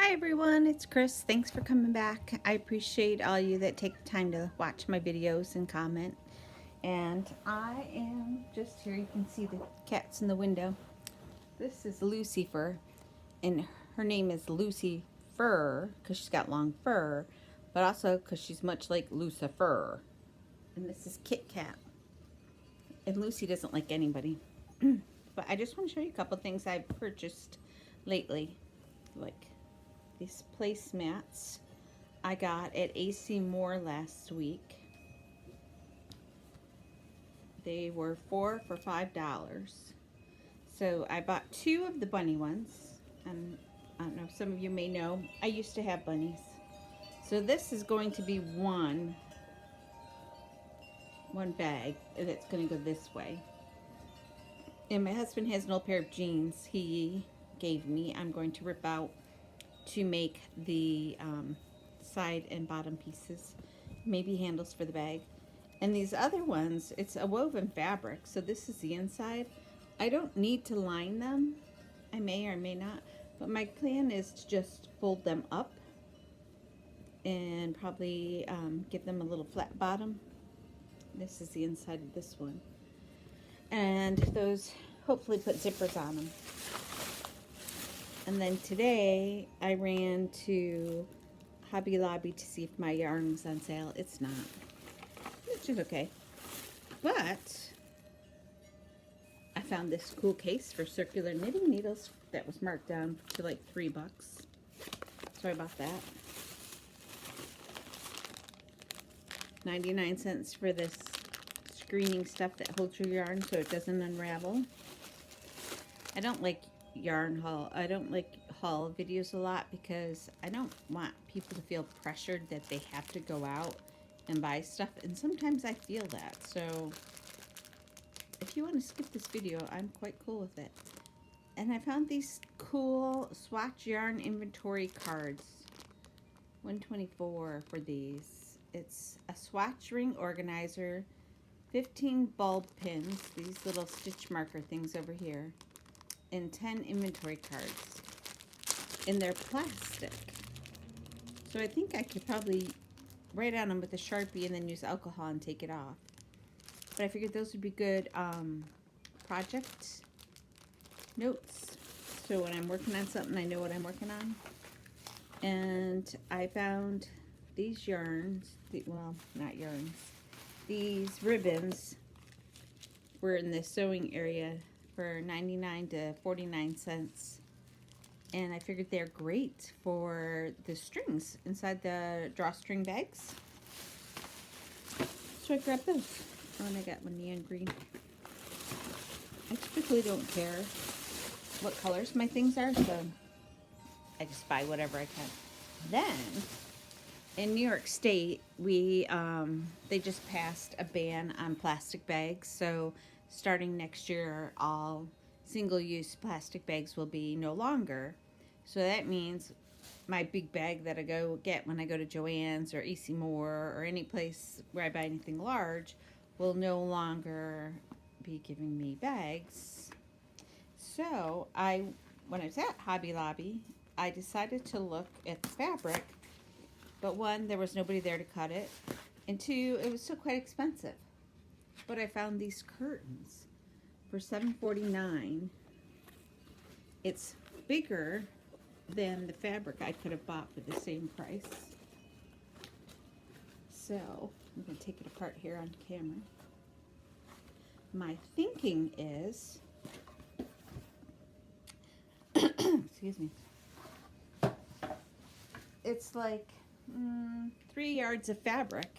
Hi everyone, it's Chris. Thanks for coming back. I appreciate all you that take the time to watch my videos and comment. And I am just here. You can see the cats in the window. This is Lucifer, and her name is Lucy Fur because she's got long fur, but also because she's much like Lucifer. And this is Kit Kat. And Lucy doesn't like anybody. But I just want to show you a couple things I've purchased lately, like these placemats I got at AC Moore last week. They were 4 for $5. So I bought 2 of the bunny ones. And I don't know, some of you may know, I used to have bunnies. So this is going to be one bag, and it's going to go this way. And my husband has an old pair of jeans he gave me. I'm going to rip out to make the side and bottom pieces, maybe handles for the bag. And these other ones, it's a woven fabric, so this is the inside. I don't need to line them. I may or may not, but my plan is to just fold them up and probably give them a little flat bottom. This is the inside of this one. And those hopefully put zippers on them. And then today I ran to Hobby Lobby to see if my yarn was on sale. It's not, which is okay. But I found this cool case for circular knitting needles that was marked down to like $3. So I bought that. 99 cents for this screening stuff that holds your yarn so it doesn't unravel. I don't like yarn haul. I don't like haul videos a lot because I don't want people to feel pressured that they have to go out and buy stuff, and sometimes I feel that. So if you want to skip this video, I'm quite cool with it. And I found these cool swatch yarn inventory cards. $124 for these. It's a swatch ring organizer, 15 bulb pins, these little stitch marker things over here, and 10 inventory cards. And they're plastic. So I think I could probably write on them with a Sharpie and then use alcohol and take it off. But I figured those would be good project notes. So when I'm working on something, I know what I'm working on. And I found these yarns, well, not yarns, these ribbons were in the sewing area for 99 to 49 cents. And I figured they're great for the strings inside the drawstring bags. So I grabbed those. Oh, and I got one neon green. I typically don't care what colors my things are, so I just buy whatever I can. Then, in New York State, they just passed a ban on plastic bags. So starting next year, all single-use plastic bags will be no longer. So that means my big bag that I go get when I go to Joann's or AC Moore or any place where I buy anything large will no longer be giving me bags. So when I was at Hobby Lobby, I decided to look at the fabric, but one, there was nobody there to cut it, and two, it was still quite expensive. But I found these curtains for $7.49. It's bigger than the fabric I could have bought for the same price. So I'm going to take it apart here on camera. My thinking is, excuse me, it's like 3 yards of fabric,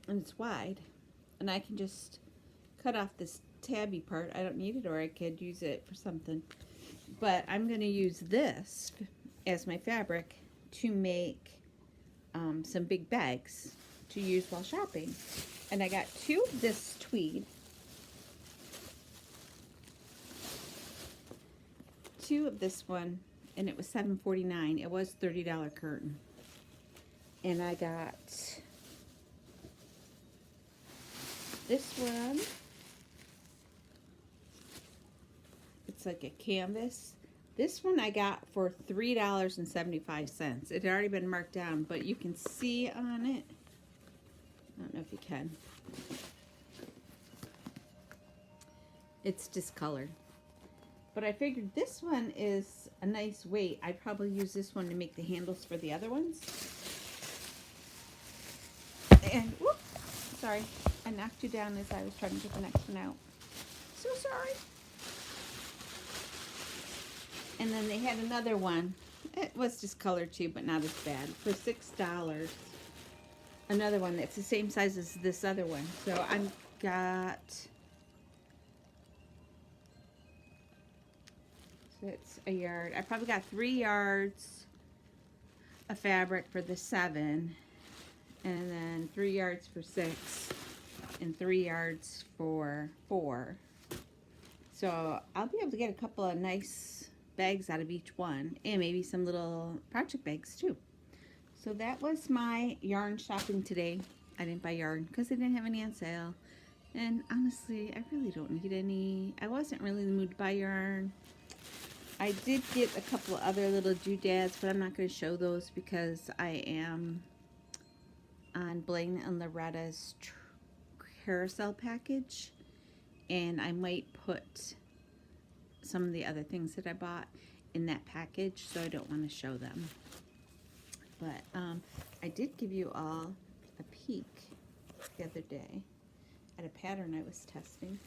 and it's wide, and I can just cut off this tabby part. I don't need it, or I could use it for something, but I'm going to use this as my fabric to make some big bags to use while shopping. And I got 2 of this tweed, 2 of this one, and it was $7.49. It was $30 curtain. And I got this one. It's like a canvas, This one I got for $3.75. It had already been marked down, but you can see on it, I don't know if you can, it's discolored. But I figured this one is a nice weight. I'd probably use this one to make the handles for the other ones. And, whoop, sorry, I knocked you down as I was trying to get the next one out. So sorry. And then they had another one. It was discolored too, but not as bad. For $6. Another one that's the same size as this other one. So I've got... So it's a yard. I probably got 3 yards of fabric for the 7. And then 3 yards for 6. And 3 yards for 4. So I'll be able to get a couple of nice bags out of each one, and maybe some little project bags too. So that was my yarn shopping today. I didn't buy yarn because they didn't have any on sale, and honestly I really don't need any. I wasn't really in the mood to buy yarn. I did get a couple of other little doodads, but I'm not going to show those because I am on Blaine and Loretta's carousel package, and I might put some of the other things that I bought in that package, so I don't want to show them. But I did give you all a peek the other day at a pattern I was testing.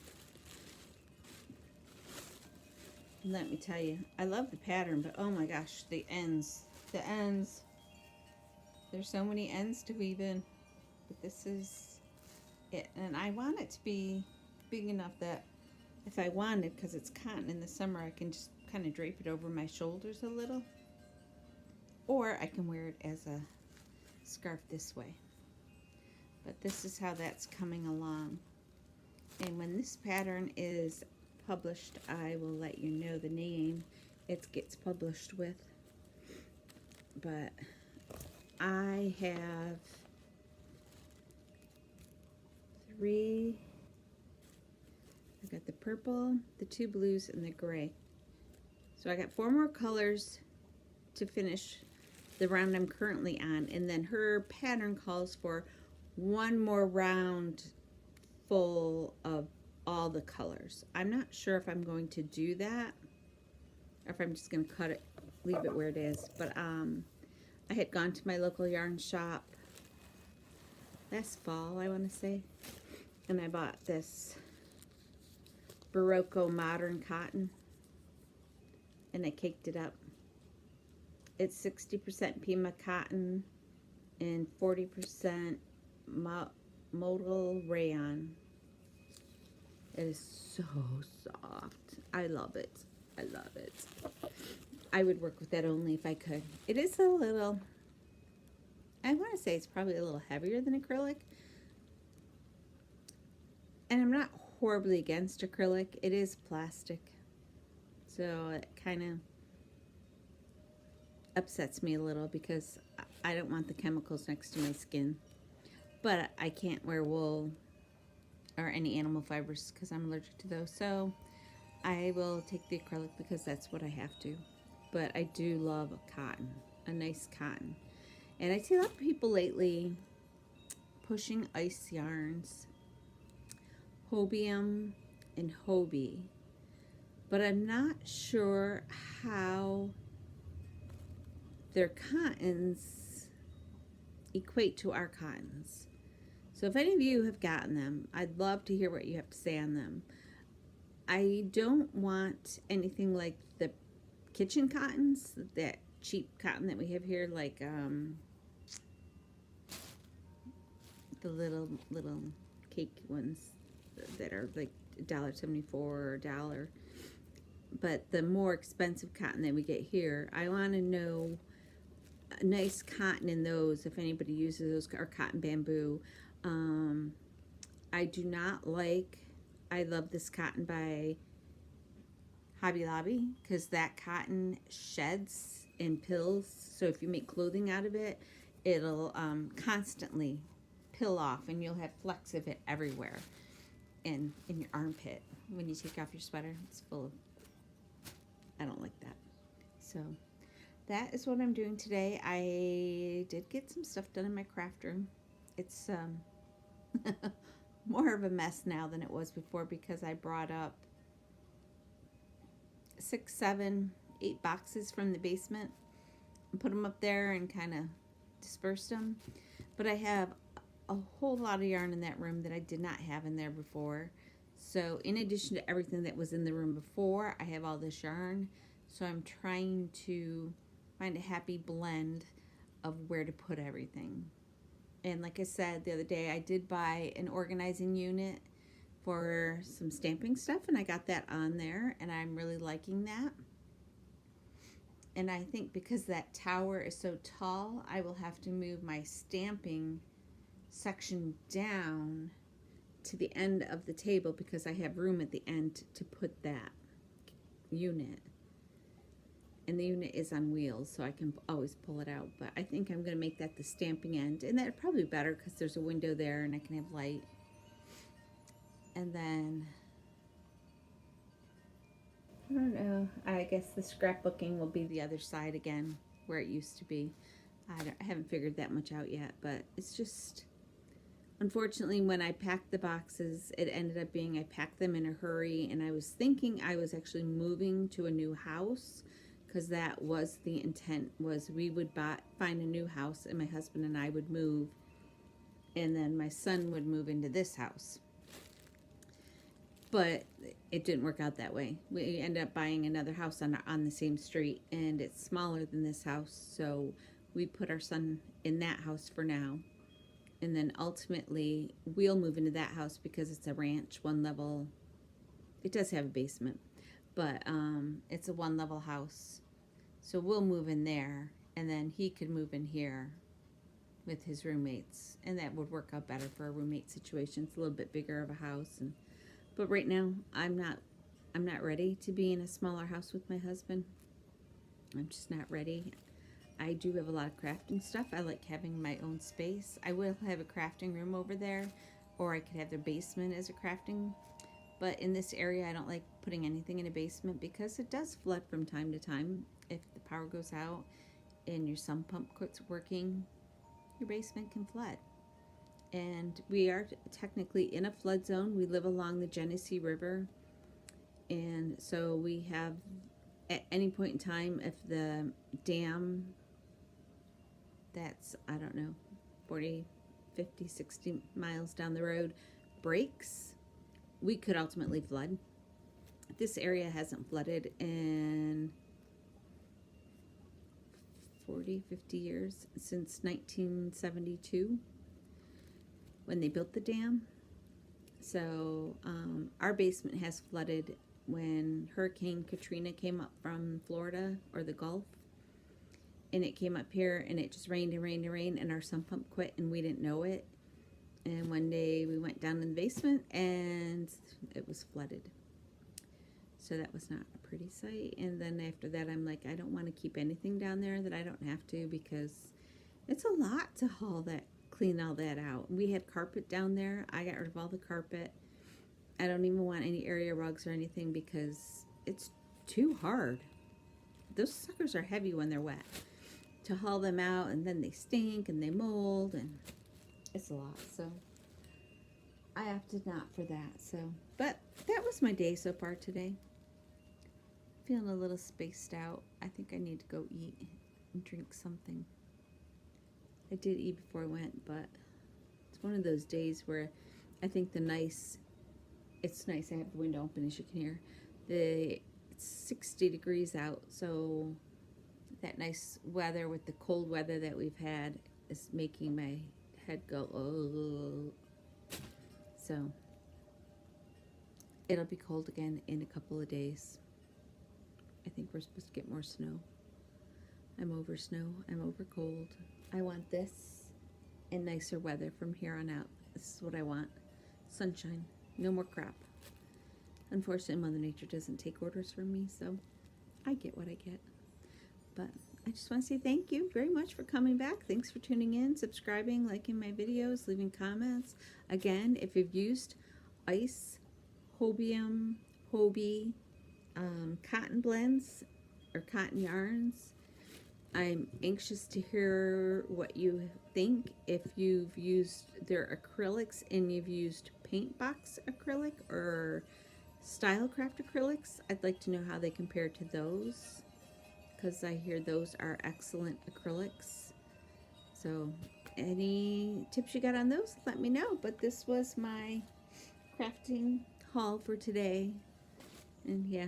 And let me tell you, I love the pattern, but oh my gosh, the ends, there's so many ends to weave in, but this is it. And I want it to be big enough that if I wanted, because it's cotton in the summer, I can just kind of drape it over my shoulders a little. Or I can wear it as a scarf this way. But this is how that's coming along. And when this pattern is published, I will let you know the name it gets published with. But I have 3... I got the purple, the 2 blues, and the gray. So I got 4 more colors to finish the round I'm currently on, and then her pattern calls for 1 more round full of all the colors. I'm not sure if I'm going to do that or if I'm just going to cut it, leave it where it is. But I had gone to my local yarn shop last fall, I want to say, and I bought this Barocco modern cotton, and I caked it up. It's 60% Pima cotton and 40% modal rayon. It is so soft. I love it. I love it. I would work with that only if I could. It is a little, I want to say it's probably a little heavier than acrylic. And I'm not horribly against acrylic. It is plastic, so it kind of upsets me a little because I don't want the chemicals next to my skin. But I can't wear wool or any animal fibers because I'm allergic to those, so I will take the acrylic because that's what I have to. But I do love cotton, a nice cotton. And I see a lot of people lately pushing ice yarns, Hobium and Hobie, but I'm not sure how their cottons equate to our cottons. So if any of you have gotten them, I'd love to hear what you have to say on them. I don't want anything like the kitchen cottons, that cheap cotton that we have here, like the little cake ones that are like $1.74 or $1. But the more expensive cotton that we get here, I want to know a nice cotton in those, if anybody uses those, or cotton bamboo. I do not like, I love this cotton by Hobby Lobby because that cotton sheds and pills, so if you make clothing out of it, it'll constantly pill off and you'll have flecks of it everywhere. In your armpit when you take off your sweater, it's full of, I don't like that. So that is what I'm doing today. I did get some stuff done in my craft room. It's more of a mess now than it was before because I brought up 6, 7, 8 boxes from the basement and put them up there and kind of dispersed them. But I have a whole lot of yarn in that room that I did not have in there before. So in addition to everything that was in the room before, I have all this yarn. So I'm trying to find a happy blend of where to put everything. And like I said the other day, I did buy an organizing unit for some stamping stuff, and I got that on there, and I'm really liking that. And I think because that tower is so tall, I will have to move my stamping section down to the end of the table because I have room at the end to put that unit. And the unit is on wheels, so I can always pull it out. But I think I'm going to make that the stamping end. And that's probably better because there's a window there and I can have light. And then, I don't know, I guess the scrapbooking will be the other side again, where it used to be. I haven't figured that much out yet, but it's just, unfortunately, when I packed the boxes, it ended up being I packed them in a hurry, and I was thinking I was actually moving to a new house, because that was the intent, was we would find a new house, and my husband and I would move, and then my son would move into this house. But it didn't work out that way. We ended up buying another house on the same street, and it's smaller than this house, so we put our son in that house for now. And then ultimately, we'll move into that house because it's a ranch, one level. It does have a basement, but it's a one level house. So we'll move in there, and then he could move in here with his roommates. And that would work out better for a roommate situation. It's a little bit bigger of a house. But right now, I'm not ready to be in a smaller house with my husband. I'm just not ready. I do have a lot of crafting stuff. I like having my own space. I will have a crafting room over there, or I could have the basement as a crafting. But in this area, I don't like putting anything in a basement because it does flood from time to time. If the power goes out and your sump pump quits working, your basement can flood. And we are technically in a flood zone. We live along the Genesee River. And so we have, at any point in time, if the dam that's, I don't know, 40, 50, 60 miles down the road breaks, we could ultimately flood. This area hasn't flooded in 40, 50 years, since 1972. When they built the dam. So our basement has flooded when Hurricane Katrina came up from Florida or the Gulf, and it came up here and it just rained and rained and rained, and our sump pump quit and we didn't know it. And one day we went down in the basement and it was flooded. So that was not a pretty sight. And then after that, I'm like, I don't want to keep anything down there that I don't have to, because it's a lot to clean all that out. We had carpet down there. I got rid of all the carpet. I don't even want any area rugs or anything because it's too hard. Those suckers are heavy when they're wet. To haul them out, and then they stink and they mold, and it's a lot. So I opted not for that. So, but that was my day so far today. Feeling a little spaced out. I think I need to go eat and drink something. I did eat before I went, but it's one of those days where I think it's nice. I have the window open, as you can hear. It's 60 degrees out, so that nice weather with the cold weather that we've had is making my head go, oh. So it'll be cold again in a couple of days. I think we're supposed to get more snow. I'm over snow. I'm over cold. I want this and nicer weather from here on out. This is what I want. Sunshine. No more crap. Unfortunately, Mother Nature doesn't take orders from me, so I get what I get. But I just want to say thank you very much for coming back. Thanks for tuning in, subscribing, liking my videos, leaving comments. Again, if you've used ice, hobium, hobie, cotton blends, or cotton yarns. I'm anxious to hear what you think. If you've used their acrylics and you've used paint box acrylic or Stylecraft acrylics, I'd like to know how they compare to those, because I hear those are excellent acrylics. So any tips you got on those, let me know. But this was my crafting haul for today. And yeah,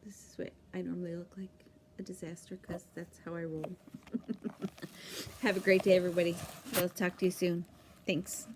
this is what I normally look like, a disaster, because that's how I roll. Have a great day, everybody. I'll talk to you soon. Thanks.